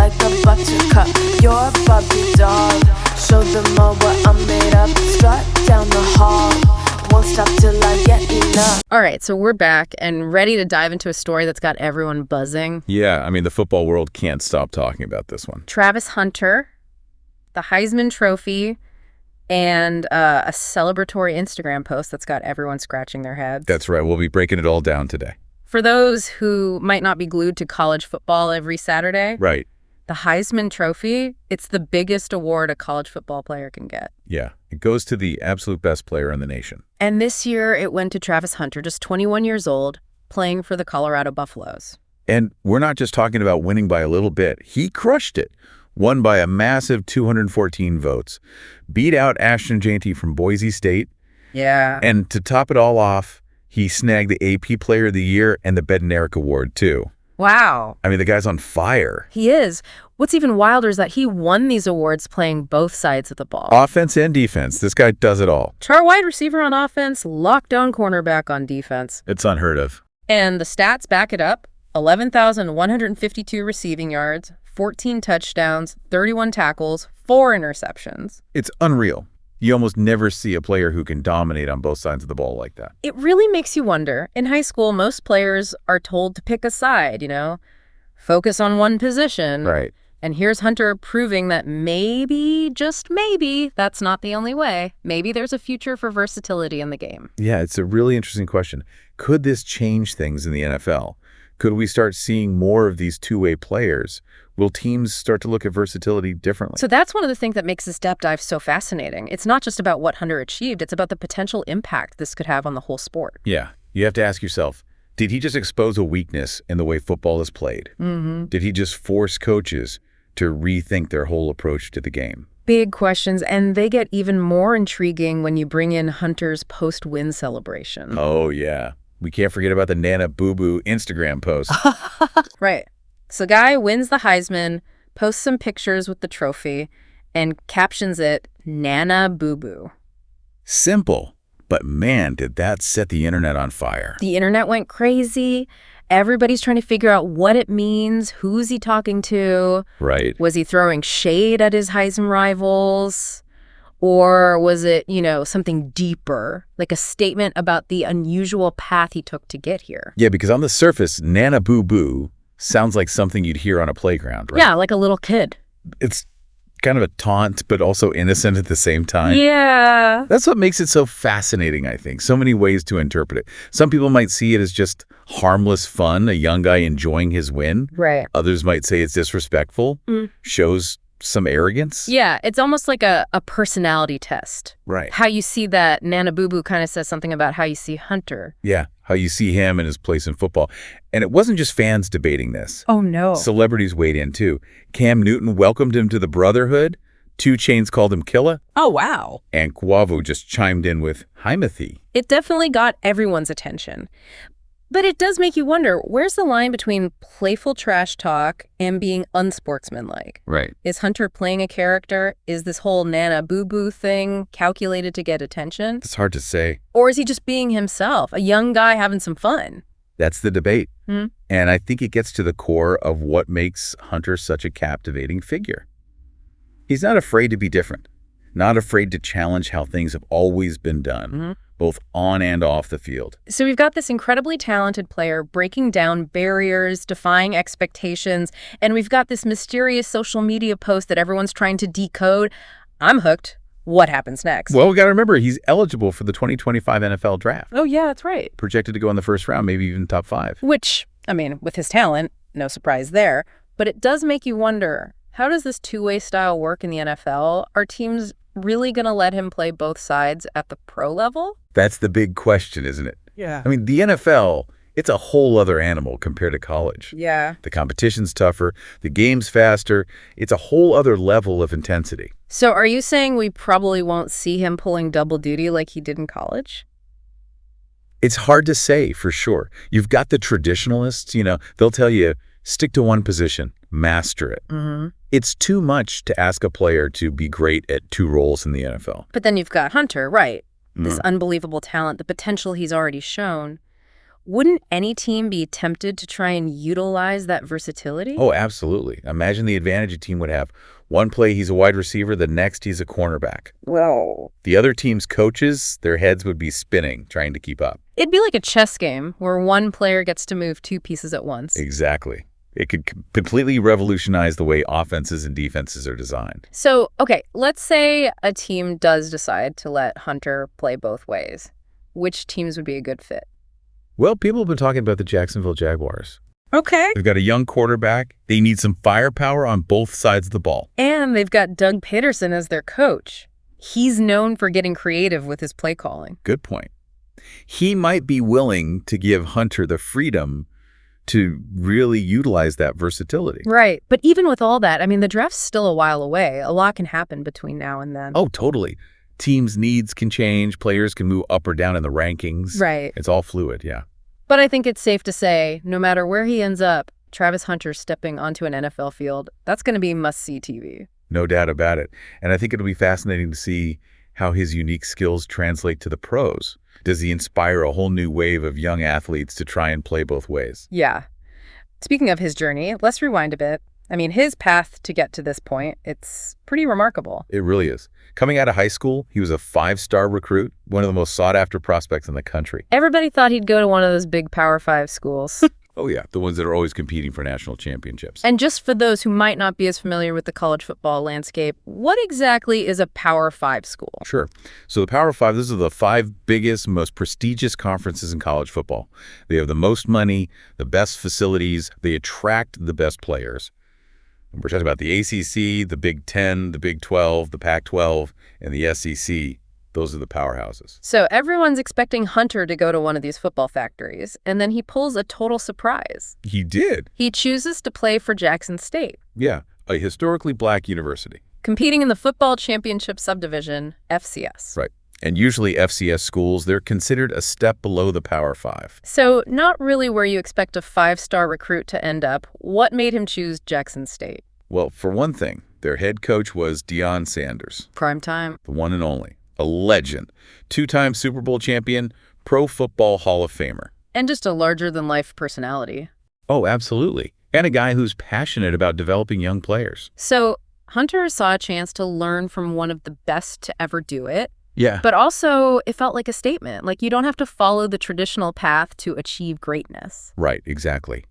like a buttercup. You're a Barbie doll. Show them all what I'm made of. Strut down the hall. Won't stop till I get enough. All right, so we're back and ready to dive into a story that's got everyone buzzing. Yeah, I mean, the football world can't stop talking about this one. Travis Hunter, the Heisman Trophy, and a celebratory Instagram post that's got everyone scratching their heads. That's right. We'll be breaking it all down today. For those who might not be glued to college football every Saturday, Right. the Heisman Trophy, it's the biggest award a college football player can get. Yeah. It goes to the absolute best player in the nation. And this year it went to Travis Hunter, just 21 years old, playing for the Colorado Buffaloes. And we're not just talking about winning by a little bit. He crushed it. Won by a massive 214 votes. Beat out Ashton Jeanty from Boise State. Yeah. And to top it all off, he snagged the AP Player of the Year and the Bednarik Award, too. Wow. I mean, the guy's on fire. He is. What's even wilder is that he won these awards playing both sides of the ball. Offense and defense. This guy does it all. Char wide receiver on offense, lockdown cornerback on defense. It's unheard of. And the stats back it up. 11,152 receiving yards, 14 touchdowns, 31 tackles, 4 interceptions. It's unreal. You almost never see a player who can dominate on both sides of the ball like that. It really makes you wonder. In high school, most players are told to pick a side, focus on one position. Right. And here's Hunter proving that maybe, just maybe, that's not the only way. Maybe there's a future for versatility in the game. Yeah, it's a really interesting question. Could this change things in the NFL? Could we start seeing more of these two-way players? Will teams start to look at versatility differently? So that's one of the things that makes this depth dive so fascinating. It's not just about what Hunter achieved. It's about the potential impact this could have on the whole sport. Yeah, you have to ask yourself, did he just expose a weakness in the way football is played? Mm-hmm. Did he just force coaches to rethink their whole approach to the game? Big questions, and they get even more intriguing when you bring in Hunter's post-win celebration. Oh, yeah. We can't forget about the Nana Boo Boo Instagram post. Right. So guy wins the Heisman, posts some pictures with the trophy, and captions it, Nana Boo Boo. Simple, but man, did that set the internet on fire. The internet went crazy. Everybody's trying to figure out what it means. Who's he talking to? Right. Was he throwing shade at his Heisman rivals? Or was it, something deeper, like a statement about the unusual path he took to get here? Yeah, because on the surface, Nana Boo Boo sounds like something you'd hear on a playground, right? Yeah, like a little kid. It's kind of a taunt, but also innocent at the same time. Yeah. That's what makes it so fascinating, I think. So many ways to interpret it. Some people might see it as just harmless fun, a young guy enjoying his win. Right. Others might say it's disrespectful, shows some arrogance. Yeah, it's almost like a personality test. Right. How you see that Nana Boo Boo kind of says something about how you see Hunter. Yeah, how you see him and his place in football. And it wasn't just fans debating this. Oh, no. Celebrities weighed in, too. Cam Newton welcomed him to the Brotherhood. 2 Chainz called him Killa. Oh, wow. And Quavo just chimed in with Hymathy. It definitely got everyone's attention. But it does make you wonder, where's the line between playful trash talk and being unsportsmanlike? Right. Is Hunter playing a character? Is this whole Nana Boo Boo thing calculated to get attention? It's hard to say. Or is he just being himself, a young guy having some fun? That's the debate. And I think it gets to the core of what makes Hunter such a captivating figure. He's not afraid to be different, not afraid to challenge how things have always been done, both on and off the field. So we've got this incredibly talented player breaking down barriers, defying expectations, and we've got this mysterious social media post that everyone's trying to decode. I'm hooked. What happens next? Well, we got to remember, he's eligible for the 2025 NFL draft. Oh, yeah, that's right. Projected to go in the first round, maybe even top 5. Which, with his talent, no surprise there. But it does make you wonder, how does this two-way style work in the NFL? Are teams really going to let him play both sides at the pro level? That's the big question, isn't it? Yeah. The NFL, it's a whole other animal compared to college. Yeah. The competition's tougher, the game's faster. It's a whole other level of intensity. So are you saying we probably won't see him pulling double duty like he did in college? It's hard to say for sure. You've got the traditionalists, they'll tell you, stick to one position, master it. It's too much to ask a player to be great at 2 roles in the NFL. But then you've got Hunter, right? This unbelievable talent, the potential he's already shown. Wouldn't any team be tempted to try and utilize that versatility? Oh, absolutely. Imagine the advantage a team would have. One play, he's a wide receiver. The next, he's a cornerback. Well, The other team's coaches, their heads would be spinning, trying to keep up. it'd be like a chess game where one player gets to move two pieces at once. Exactly. It could completely revolutionize the way offenses and defenses are designed. So, okay, let's say a team does decide to let Hunter play both ways. Which teams would be a good fit? Well, people have been talking about the Jacksonville Jaguars. Okay. They've got a young quarterback. They need some firepower on both sides of the ball. And they've got Doug Peterson as their coach. He's known for getting creative with his play calling. Good point. He might be willing to give Hunter the freedom to really utilize that versatility. Right. But even with all that, I mean, the draft's still a while away. A lot can happen between now and then. Oh, totally. Teams' needs can change. Players can move up or down in the rankings. Right. It's all fluid, yeah. But I think it's safe to say, no matter where he ends up, Travis Hunter stepping onto an NFL field, that's going to be must-see TV. No doubt about it. And I think it'll be fascinating to see how his unique skills translate to the pros. Does he inspire a whole new wave of young athletes to try and play both ways? Yeah. Speaking of his journey, let's rewind a bit. I mean, his path to get to this point, it's pretty remarkable. It really is. Coming out of high school, he was a 5-star recruit, one of the most sought-after prospects in the country. Everybody thought he'd go to one of those big Power 5 schools. Oh, yeah, the ones that are always competing for national championships. And just for those who might not be as familiar with the college football landscape, what exactly is a Power 5 school? Sure. So the Power 5, these are the 5 biggest, most prestigious conferences in college football. They have the most money, the best facilities, they attract the best players. We're talking about the ACC, the Big 10, the Big 12, the Pac-12, and the SEC. Those are the powerhouses. So everyone's expecting Hunter to go to one of these football factories, and then he pulls a total surprise. He did. He chooses to play for Jackson State, Yeah, a historically black university. competing in the football championship subdivision, FCS. Right. And usually FCS schools, they're considered a step below the Power 5. So not really where you expect a 5-star recruit to end up. What made him choose Jackson State? Well, for one thing, their head coach was Deion Sanders, Prime time. the one and only, a legend, 2-time Super Bowl champion, Pro Football Hall of Famer. And just a larger-than-life personality. Oh, absolutely. And a guy who's passionate about developing young players. So Hunter saw a chance to learn from one of the best to ever do it. Yeah. But also, it felt like a statement. Like, you don't have to follow the traditional path to achieve greatness. Right, exactly.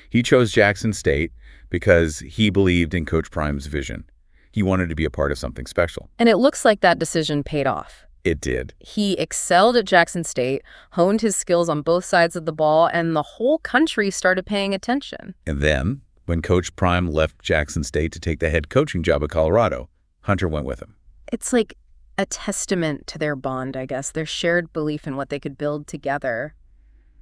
He chose Jackson State because he believed in Coach Prime's vision. He wanted to be a part of something special. And it looks like that decision paid off. It did. He excelled at Jackson State, honed his skills on both sides of the ball, and the whole country started paying attention. And then, when Coach Prime left Jackson State to take the head coaching job at Colorado, Hunter went with him. It's like a testament to their bond, I guess, their shared belief in what they could build together.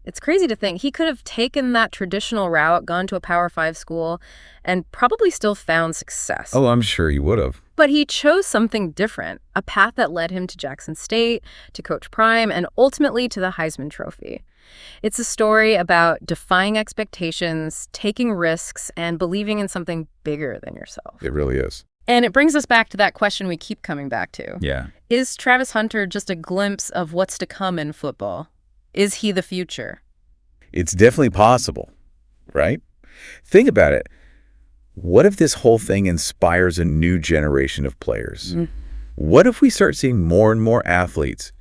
It's crazy to think he could have taken that traditional route, gone to a Power 5 school, and probably still found success. Oh, I'm sure he would have. But he chose something different, a path that led him to Jackson State, to Coach Prime, and ultimately to the Heisman Trophy. It's a story about defying expectations, taking risks, and believing in something bigger than yourself. It really is. And it brings us back to that question we keep coming back to. Yeah. Is Travis Hunter just a glimpse of what's to come in football? Is he the future? It's definitely possible, right? Think about it. What if this whole thing inspires a new generation of players? What if we start seeing more and more athletes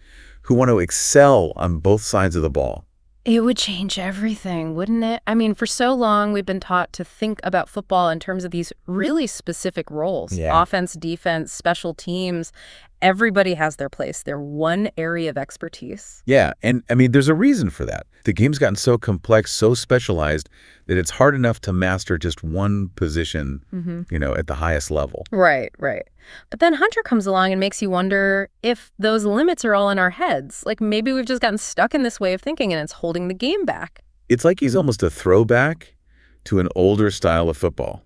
who want to excel on both sides of the ball? It would change everything, wouldn't it? I mean, for so long, we've been taught to think about football in terms of these really specific roles. Yeah. Offense, defense, special teams. Everybody has their place, their one area of expertise. Yeah, and I mean, there's a reason for that. The game's gotten so complex, so specialized, that it's hard enough to master just one position, at the highest level. Right, right. But then Hunter comes along and makes you wonder if those limits are all in our heads. Like maybe we've just gotten stuck in this way of thinking and it's holding the game back. It's like he's almost a throwback to an older style of football.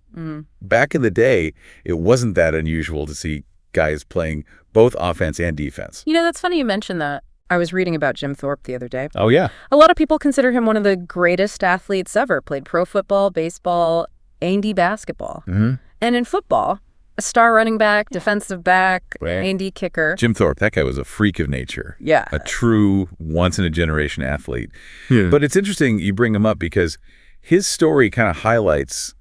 Back in the day, it wasn't that unusual to see guys playing both offense and defense. You know, that's funny you mentioned that. I was reading about Jim Thorpe the other day. Oh, yeah. A lot of people consider him one of the greatest athletes ever. Played pro football, baseball, A&D basketball. And in football, A star running back, defensive back, Right. A&D kicker. Jim Thorpe, that guy was a freak of nature. Yeah. A true once-in-a-generation athlete. Yeah. But it's interesting you bring him up because his story kind of highlights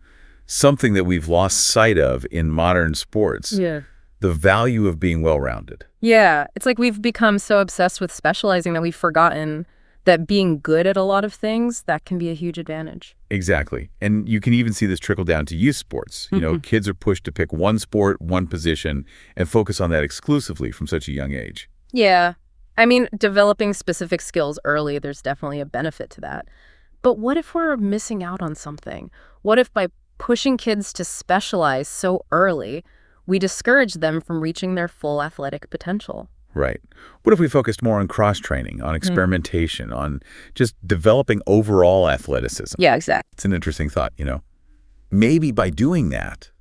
something that we've lost sight of in modern sports. Yeah. The value of being well-rounded. Yeah. It's like we've become so obsessed with specializing that we've forgotten that being good at a lot of things, that can be a huge advantage. Exactly. And you can even see this trickle down to youth sports. You know, kids are pushed to pick one sport, one position, and focus on that exclusively from such a young age. Yeah. I mean, developing specific skills early, there's definitely a benefit to that. But what if we're missing out on something? What if by pushing kids to specialize so early, we discourage them from reaching their full athletic potential? Right. What if we focused more on cross-training, on experimentation, on just developing overall athleticism? Yeah, exactly. It's an interesting thought, you know. Maybe by doing that,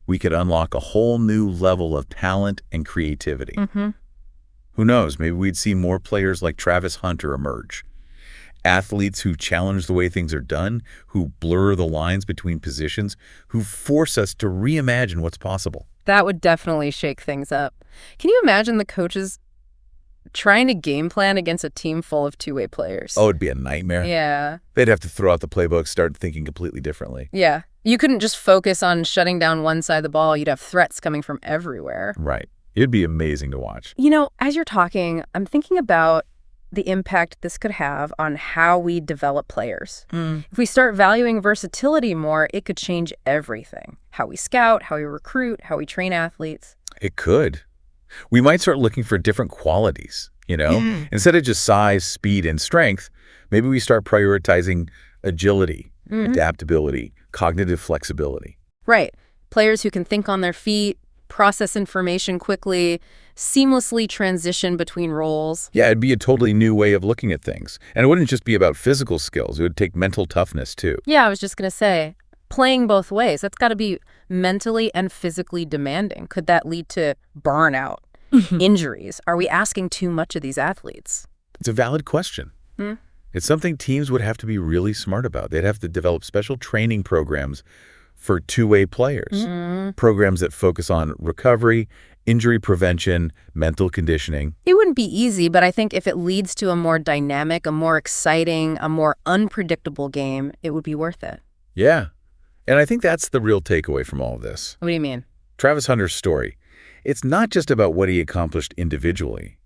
we could unlock a whole new level of talent and creativity. Who knows? Maybe we'd see more players like Travis Hunter emerge. Athletes who challenge the way things are done, who blur the lines between positions, who force us to reimagine what's possible. That would definitely shake things up. Can you imagine the coaches trying to game plan against a team full of two-way players? Oh, it'd be a nightmare. Yeah. They'd have to throw out the playbook, start thinking completely differently. Yeah. You couldn't just focus on shutting down one side of the ball. You'd have threats coming from everywhere. Right. It'd be amazing to watch. You know, as you're talking, I'm thinking about the impact this could have on how we develop players. If we start valuing versatility more, it could change everything. How we scout, how we recruit, how we train athletes. It could. We might start looking for different qualities, you know? Instead of just size, speed, and strength, maybe we start prioritizing agility, adaptability, cognitive flexibility. Right. Players who can think on their feet, process information quickly, seamlessly transition between roles. Yeah, it'd be a totally new way of looking at things. And it wouldn't just be about physical skills. It would take mental toughness, too. Yeah, I was just going to say, playing both ways, that's got to be mentally and physically demanding. Could that lead to burnout, injuries? Are we asking too much of these athletes? It's a valid question. It's something teams would have to be really smart about. They'd have to develop special training programs for two-way players, programs that focus on recovery, injury prevention, mental conditioning. It wouldn't be easy, but I think if it leads to a more dynamic, a more exciting, a more unpredictable game, it would be worth it. Yeah. And I think that's the real takeaway from all of this. What do you mean? Travis Hunter's story. It's not just about what he accomplished individually.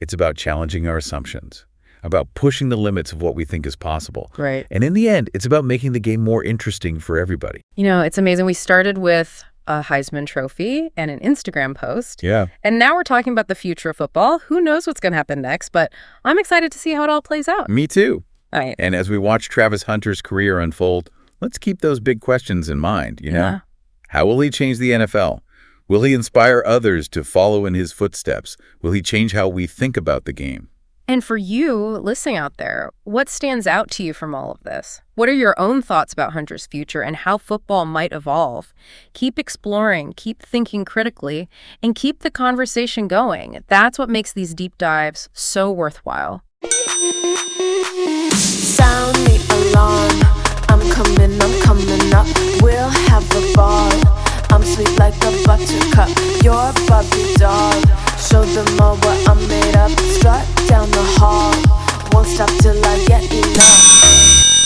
It's about challenging our assumptions, about pushing the limits of what we think is possible. Right. And in the end, it's about making the game more interesting for everybody. You know, it's amazing. We started with a Heisman Trophy and an Instagram post. Yeah. And now we're talking about the future of football. Who knows what's going to happen next, but I'm excited to see how it all plays out. Me too. All right. And as we watch Travis Hunter's career unfold, let's keep those big questions in mind, you know? Yeah. How will he change the NFL? Will he inspire others to follow in his footsteps? Will he change how we think about the game? And for you listening out there, what stands out to you from all of this? What are your own thoughts about Hunter's future and how football might evolve? Keep exploring, keep thinking critically, and keep the conversation going. That's what makes these deep dives so worthwhile. Sound the alarm. I'm coming up. We'll have a ball. I'm sweet like a buttercup. You're a Barbie doll. Show them all what I'm made of. Strut down the hall. Won't stop till I get enough.